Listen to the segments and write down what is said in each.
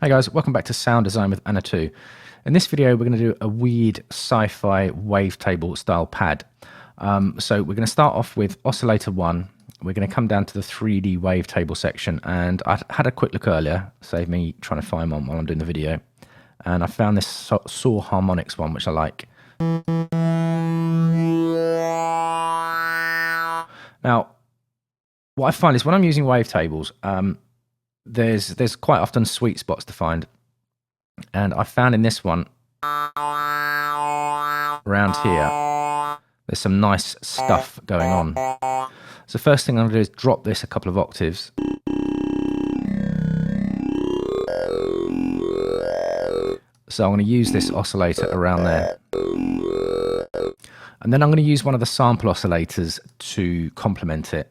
Hi guys, welcome back to Sound Design with Anna 2. In this video we're going to do a weird sci-fi wavetable style pad. So we're going to start off with oscillator 1. We're going to come down to the 3D wavetable section, and I had a quick look earlier, save me trying to find one while I'm doing the video, and I found this saw harmonics one which I like. Now what I find is when I'm using wavetables, there's quite often sweet spots to find, and I found in this one around here there's some nice stuff going on. So first thing I'm going to do is drop this a couple of octaves, so I'm going to use this oscillator around there, and then I'm going to use one of the sample oscillators to complement it.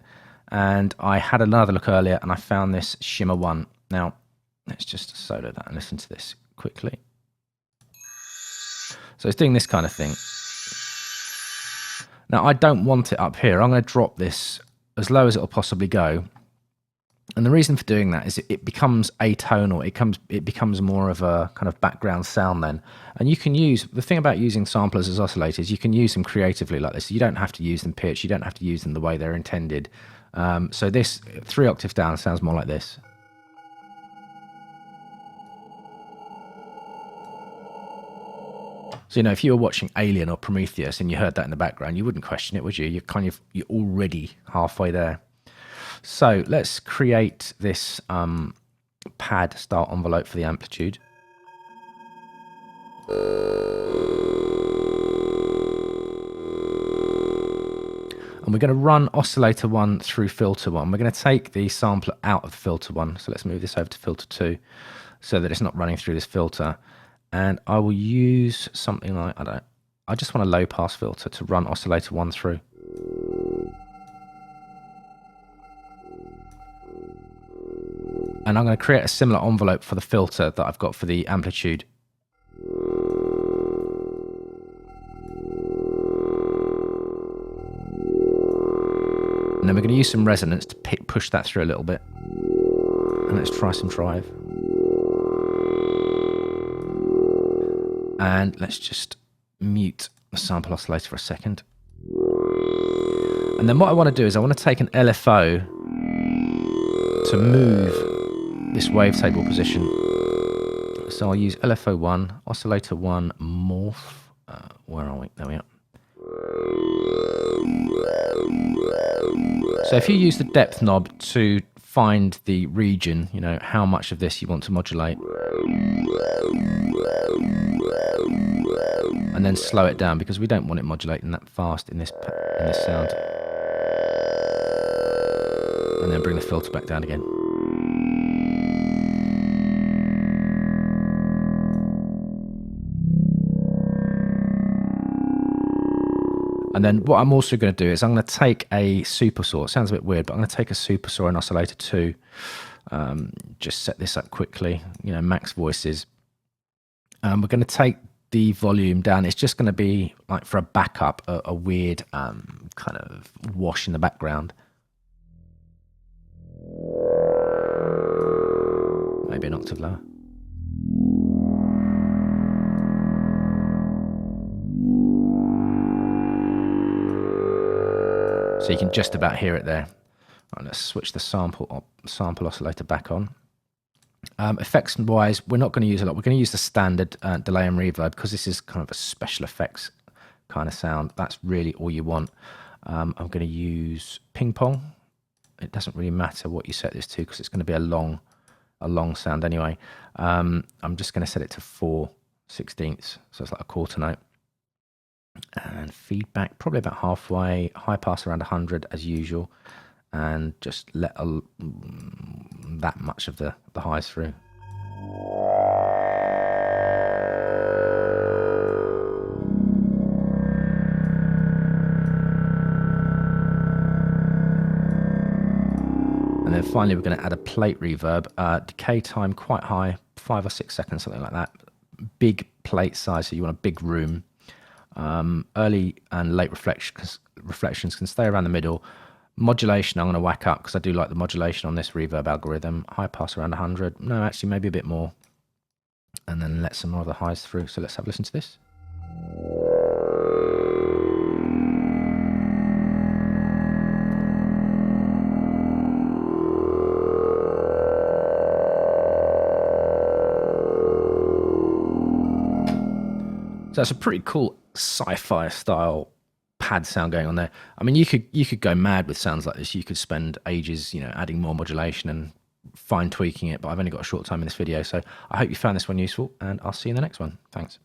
And I had another look earlier and I found this shimmer one. Now let's just solo that and listen to this quickly. So it's doing this kind of thing. Now I don't want it up here. I'm going to drop this as low as it'll possibly go. And the reason for doing that is it becomes atonal. It becomes more of a kind of background sound then. And you can use, the thing about using samplers as oscillators, you can use them creatively like this. You don't have to use them pitch. You don't have to use them the way they're intended. So this 3 octaves down sounds more like this. So, you know, if you were watching Alien or Prometheus and you heard that in the background, you wouldn't question it, would you? You're already halfway there. So let's create this pad style envelope for the amplitude. And we're going to run oscillator 1 through filter 1. We're going to take the sampler out of the filter 1. So let's move this over to filter 2 so that it's not running through this filter. And I will use something like, I just want a low pass filter to run oscillator 1 through. And I'm going to create a similar envelope for the filter that I've got for the amplitude. And then we're going to use some resonance to push that through a little bit. And let's try some drive. And let's just mute the sample oscillator for a second. And then what I want to do is I want to take an LFO to move this wavetable position. So I'll use LFO 1, oscillator 1, morph. Where are we? There we are. So if you use the depth knob to find the region, you know, how much of this you want to modulate, and then slow it down because we don't want it modulating that fast in this sound. And then bring the filter back down again. And then what I'm also going to do is I'm going to take a super saw. It sounds a bit weird, but I'm going to take a super saw and oscillator 2. Just set this up quickly, you know, max voices. We're going to take the volume down. It's just going to be like for a backup, a weird kind of wash in the background. Maybe an octave lower. So you can just about hear it there. Right, let's switch the sample oscillator back on. Effects wise, we're not going to use a lot. We're going to use the standard delay and reverb because this is kind of a special effects kind of sound. That's really all you want. I'm going to use ping pong. It doesn't really matter what you set this to because it's going to be a long sound anyway. I'm just going to set it to 4/16, so it's like a quarter note. And feedback probably about halfway, high pass around 100 as usual, and just let that much of the highs through. And then finally we're going to add a plate reverb, decay time quite high, 5 or 6 seconds, something like that. Big plate size, so you want a big room. Early and late reflections can stay around the middle. Modulation I'm going to whack up because I do like the modulation on this reverb algorithm. High pass around 100. No, actually maybe a bit more. and then let some more of the highs through. So let's have a listen to this. So that's a pretty cool sci-fi style pad sound going on there. I mean, you could go mad with sounds like this. You could spend ages, adding more modulation and fine tweaking it, but I've only got a short time in this video, so I hope you found this one useful, and I'll see you in the next one. Thanks.